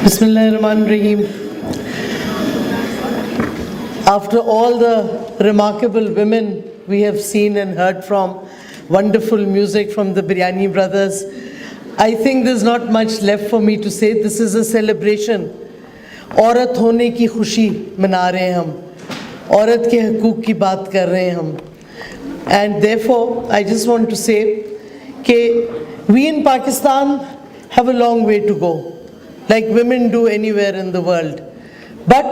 Bismillahirrahmanirrahim. After all the remarkable women we have seen and heard from, wonderful music from the Biryani brothers, I think there's not much left for me to say. This is a celebration. औरत होने की खुशी मना रहे हैं हम, औरत के हकूक़ की बात कर रहे हैं हम. And therefore, I just want to say that we in Pakistan have a long way to go, like women do anywhere in the world. But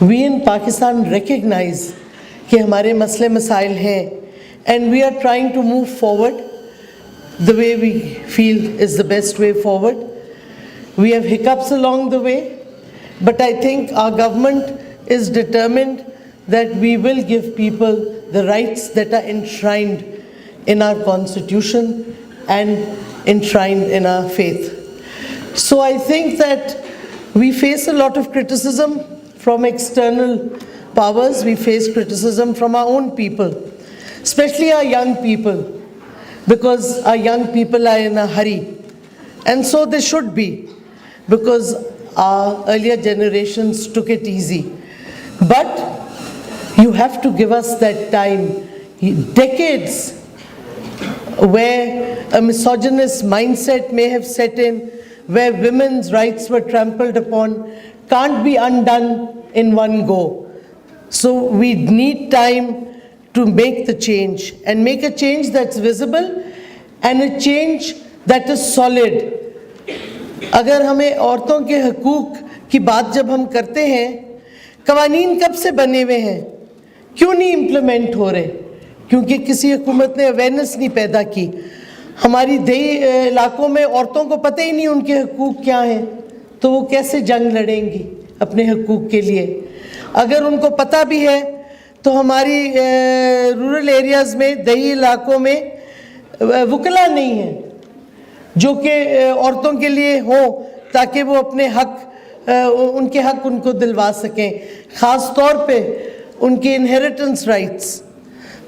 we in Pakistan recognize कि हमारे मसले मसाइल हैं, and we are trying to move forward the way we feel is the best way forward. We have hiccups along the way, but I think our government is determined that we will give people the rights that are enshrined in our constitution and enshrined in our faith. So I think that we face a lot of criticism from external powers. We face criticism from our own people, especially our young people, because our young people are in a hurry. And so they should be, because our earlier generations took it easy. But you have to give us that time, decades, where a misogynist mindset may have set in, where women's rights were trampled upon, can't be undone in one go. So we need time to make the change, and make a change that's visible and a change that is solid. अगर हमें औरतों के हकूक़ की बात जब हम करते हैं, कवानीन कब से बने हुए हैं, क्यों नहीं इम्प्लीमेंट हो रहे? क्योंकि किसी हुकूमत ने अवेयरनेस नहीं पैदा की. हमारी देही इलाकों में औरतों को पता ही नहीं उनके हकूक़ क्या हैं, तो वो कैसे जंग लड़ेंगी अपने हकूक़ के लिए? अगर उनको पता भी है तो हमारी रूरल एरियाज़ में, देही इलाकों में वकला नहीं हैं जो कि औरतों के लिए हो, ताकि वो अपने हक, उनके हक उनको दिलवा सकें, ख़ास तौर पे उनकी इनहेरिटेंस राइट्स.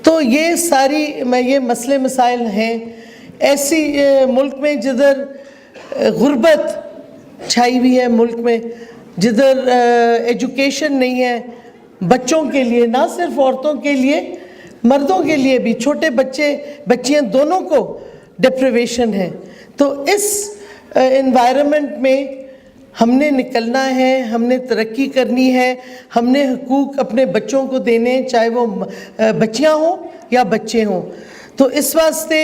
तो ये सारी ये मसले मसाइल हैं. ऐसी मुल्क में जिधर गुर्बत छाई हुई है, मुल्क में जिधर एजुकेशन नहीं है बच्चों के लिए, ना सिर्फ औरतों के लिए, मर्दों के लिए भी, छोटे बच्चे बच्चियां दोनों को डिप्रिवेशन है. तो इस एनवायरनमेंट में हमने निकलना है, हमने तरक्की करनी है, हमने हकूक़ अपने बच्चों को देने, चाहे वो बच्चियां हों या बच्चे हों. तो इस वास्ते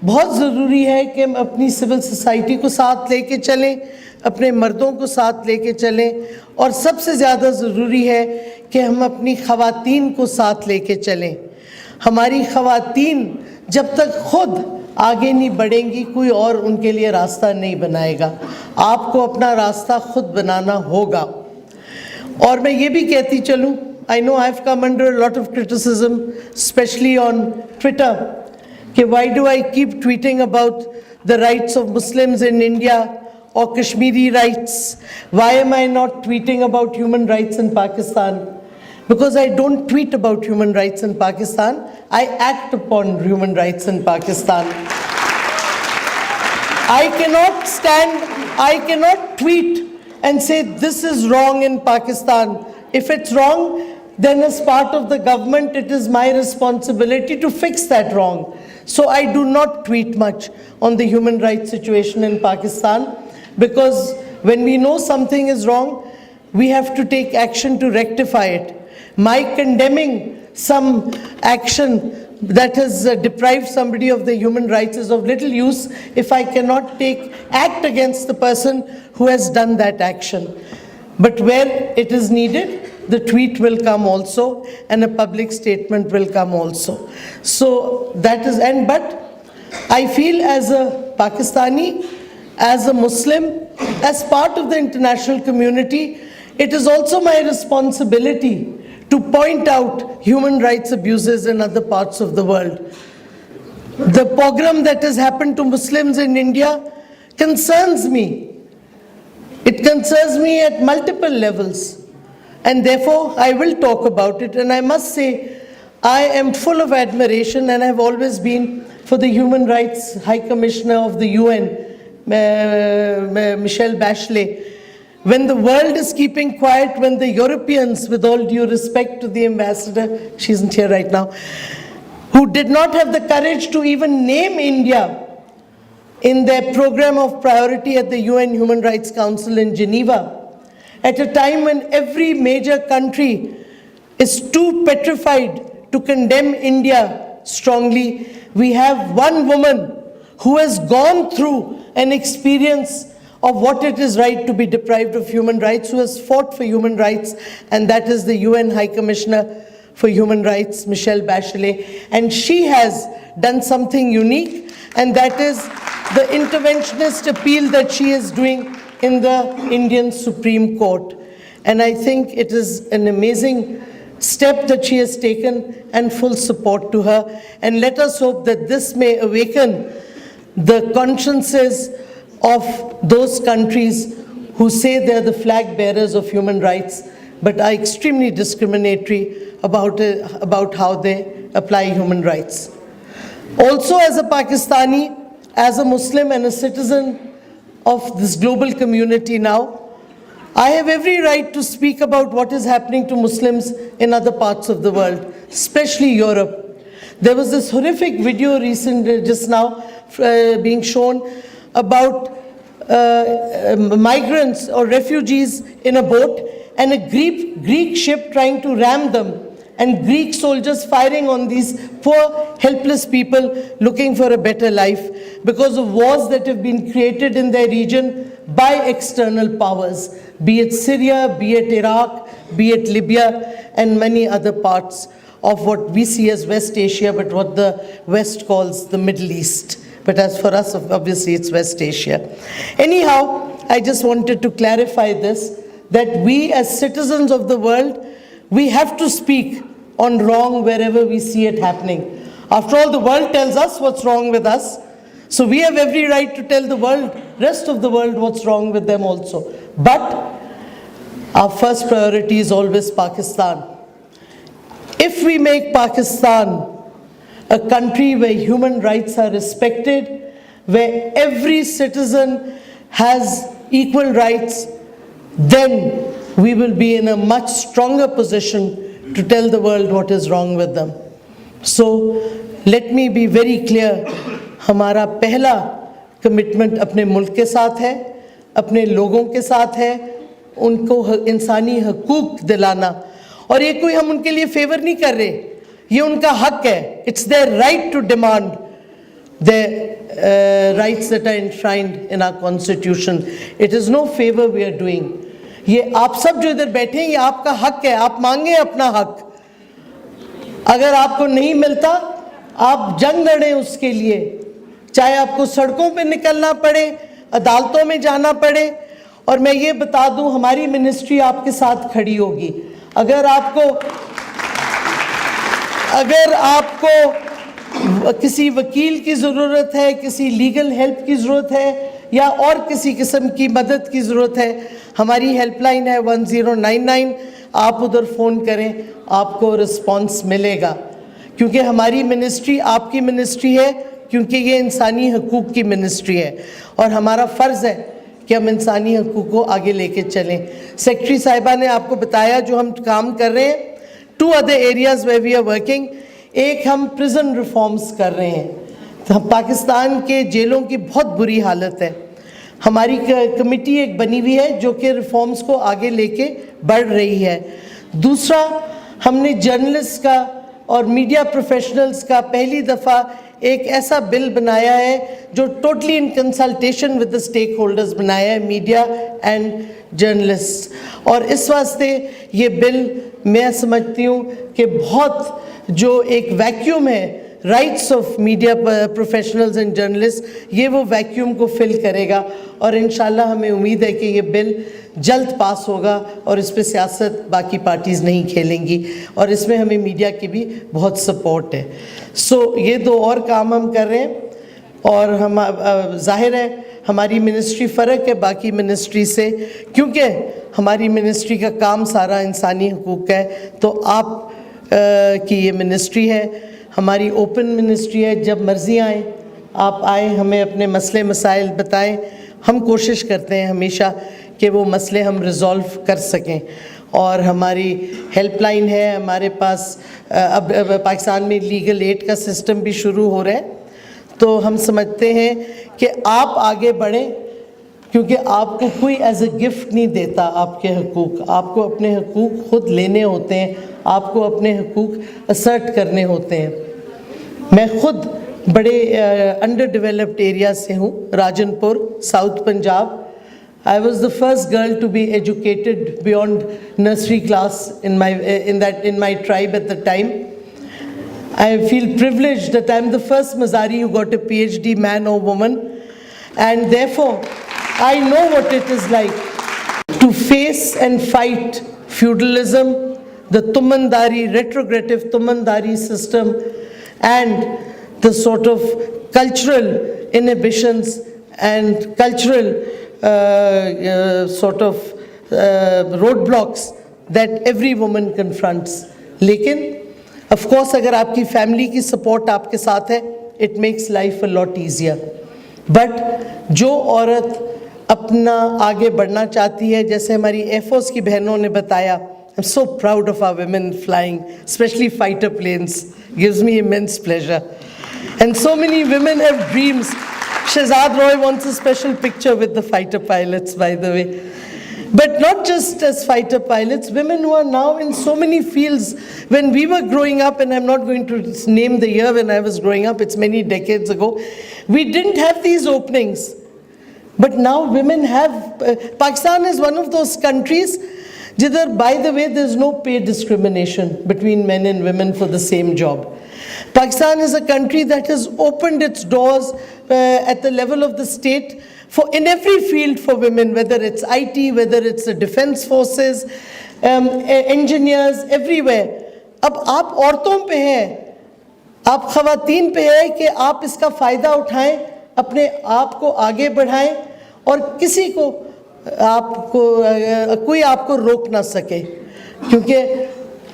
बहुत ज़रूरी है कि हम अपनी सिविल सोसाइटी को साथ लेके चलें, अपने मर्दों को साथ लेके चलें, और सबसे ज़्यादा ज़रूरी है कि हम अपनी ख़वातीन को साथ लेके चलें. हमारी ख़वातीन जब तक ख़ुद आगे नहीं बढ़ेंगी, कोई और उनके लिए रास्ता नहीं बनाएगा. आपको अपना रास्ता खुद बनाना होगा. और मैं ये भी कहती चलूँ, I know I've come under a lot of criticism, especially on Twitter, कि why do I keep tweeting about the rights of Muslims in India or Kashmiri rights? Why am I not tweeting about human rights in Pakistan? Because I don't tweet about human rights in Pakistan, I act upon human rights in Pakistan. I cannot tweet and say this is wrong in Pakistan. If it's wrong, then as part of the government, it is my responsibility to fix that wrong. So I do not tweet much on the human rights situation in Pakistan, because when we know something is wrong, we have to take action to rectify it. My condemning some action that has deprived somebody of the human rights is of little use if I cannot act against the person who has done that action. But where it is needed, the tweet will come also, and a public statement will come also. So that is, but I feel as a Pakistani, as a Muslim, as part of the international community, it is also my responsibility to point out human rights abuses in other parts of the world. The pogrom that has happened to Muslims in India concerns me. It concerns me at multiple levels, and therefore I will talk about it. And I must say, I am full of admiration, and I have always been, for the Human Rights High Commissioner of the UN, Michelle Bachelet, when the world is keeping quiet, when the Europeans, with all due respect to the ambassador, she isn't here right now, who did not have the courage to even name India in their program of priority at the UN Human Rights Council in Geneva, at a time when every major country is too petrified to condemn India strongly, we have one woman who has gone through an experience of what it is right to be deprived of human rights, who has fought for human rights, and that is the UN High Commissioner for Human Rights, Michelle Bachelet. And she has done something unique, and that is the interventionist appeal that she is doing in the Indian Supreme Court. And I think it is an amazing step that she has taken, and full support to her. And let us hope that this may awaken the consciences of those countries who say they're the flag bearers of human rights, but are extremely discriminatory about how they apply human rights. Also, as a Pakistani, as a Muslim and a citizen of this global community now, I have every right to speak about what is happening to Muslims in other parts of the world, especially Europe. There was this horrific video just now being shown about migrants or refugees in a boat and a Greek ship trying to ram them, and Greek soldiers firing on these poor, helpless people looking for a better life because of wars that have been created in their region by external powers, be it Syria, be it Iraq, be it Libya, and many other parts of what we see as West Asia, but what the West calls the Middle East. But as for us, obviously, it's West Asia. Anyhow, I just wanted to clarify this, that we as citizens of the world, we have to speak on wrong wherever we see it happening. After all, the world tells us what's wrong with us, so we have every right to tell the world, rest of the world, what's wrong with them also. But our first priority is always Pakistan. If we make Pakistan a country where human rights are respected, where every citizen has equal rights, then we will be in a much stronger position to tell the world what is wrong with them. So let me be very clear, हमारा पहला commitment अपने मुल्क के साथ है, अपने लोगों के साथ है, उनको इंसानी हकूक दिलाना, और ये कोई हम उनके लिए फेवर नहीं कर रहे, ये उनका हक है. It's their right to demand their rights that are enshrined in our constitution. It is no favor we are doing. ये आप सब जो इधर बैठे हैं, ये आपका हक है, आप मांगे अपना हक. अगर आपको नहीं मिलता, आप जंग लड़ें उसके लिए, चाहे आपको सड़कों पे निकलना पड़े, अदालतों में जाना पड़े. और मैं ये बता दूं, हमारी मिनिस्ट्री आपके साथ खड़ी होगी. अगर आपको किसी वकील की ज़रूरत है, किसी लीगल हेल्प की ज़रूरत है, या और किसी किस्म की मदद की ज़रूरत है, हमारी हेल्पलाइन है 1099. आप उधर फ़ोन करें, आपको रिस्पॉन्स मिलेगा. क्योंकि हमारी मिनिस्ट्री आपकी मिनिस्ट्री है, क्योंकि ये इंसानी हकूक़ की मिनिस्ट्री है, और हमारा फ़र्ज़ है कि हम इंसानी हकूक़ को आगे लेके चलें. सेक्रेटरी साहिबा ने आपको बताया जो हम काम कर रहे हैं. 2 other areas where we are working. एक, हम प्रिजन रिफॉर्म्स कर रहे हैं. तो पाकिस्तान के जेलों की बहुत बुरी हालत है. हमारी कमेटी एक बनी हुई है जो कि रिफॉर्म्स को आगे लेके बढ़ रही है. दूसरा, हमने जर्नलिस्ट का और मीडिया प्रोफेशनल्स का पहली दफ़ा एक ऐसा बिल बनाया है जो totally in consultation with the stakeholders बनाया है, मीडिया एंड जर्नलिस्ट. और इस वास्ते ये बिल मैं समझती हूँ कि बहुत जो एक वैक्यूम है rights of media professionals and journalist, ये वो वैक्यूम को फिल करेगा. और इंशाल्लाह हमें उम्मीद है कि ये बिल जल्द पास होगा और इस पर सियासत बाकी पार्टीज़ नहीं खेलेंगी, और इसमें हमें मीडिया की भी बहुत सपोर्ट है. सो ये 2 और काम हम कर रहे हैं. और हम जाहिर है हमारी मिनिस्ट्री फ़र्क है बाकी मिनिस्ट्री से, क्योंकि हमारी मिनिस्ट्री का काम सारा इंसानी हकूक़ है. तो आप की ये मिनिस्ट्री है, हमारी ओपन मिनिस्ट्री है. जब मर्ज़ी आएँ आप आएँ, हमें अपने मसले मसाइल बताएं. हम कोशिश करते हैं हमेशा कि वो मसले हम रिज़ॉल्व कर सकें। और हमारी हेल्पलाइन है हमारे पास, अब पाकिस्तान में लीगल एड का सिस्टम भी शुरू हो रहा है। तो हम समझते हैं कि आप आगे बढ़ें, क्योंकि आपको कोई एज अ गिफ्ट नहीं देता आपके हकूक़, आपको अपने हकूक़ खुद लेने होते हैं, आपको अपने हकूक़ असर्ट करने होते हैं। मैं खुद बड़े अंडर डेवलप्ड एरिया से हूँ, Rajanpur, south Punjab. I was the first girl to be educated beyond nursery class in my tribe at the time. I feel privileged that I'm the first Mazari who got a PhD, man or woman, and therefore I know what it is like to face and fight feudalism, the Tumandari, retrogressive Tumandari system, and the sort of cultural inhibitions and cultural roadblocks that every woman confronts. लेकिन of course अगर आपकी family की support आपके साथ है, it makes life a lot easier. But जो औरत अपना आगे बढ़ना चाहती है, जैसे हमारी एयरफोर्स की बहनों ने बताया, I'm so proud of our women flying, especially fighter planes. Gives me immense pleasure. And so many women have dreams. Shehzad Roy wants a special picture with the fighter pilots, by the way. But not just as fighter pilots, women who are now in so many fields. When we were growing up, and I'm not going to name the year when I was growing up, it's many decades ago, we didn't have these openings. But now women have, Pakistan is one of those countries, jidhar, by the way, there's no pay discrimination between men and women for the same job. Pakistan is a country that has opened its doors at the level of the state for in every field for women, whether it's IT, whether it's the defense forces, engineers, everywhere. अब आप औरतों पे हैं, आप ख़वातीन पे है कि आप इसका फ़ायदा उठाएं, अपने आप को आगे बढ़ाएं और किसी को कोई आपको रोक ना सके, क्योंकि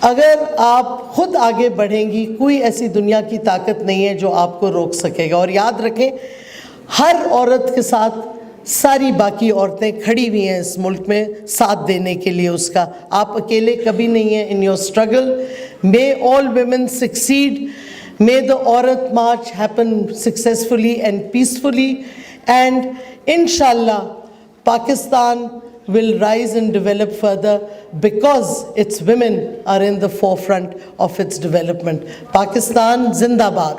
अगर आप खुद आगे बढ़ेंगी, कोई ऐसी दुनिया की ताकत नहीं है जो आपको रोक सकेगा। और याद रखें, हर औरत के साथ सारी बाकी औरतें खड़ी हुई हैं इस मुल्क में साथ देने के लिए उसका। आप अकेले कभी नहीं हैं in your struggle. May all women succeed. May the Aurat March happen successfully and peacefully. And inshallah, Pakistan will rise and develop further because its women are in the forefront of its development. Pakistan Zindabad.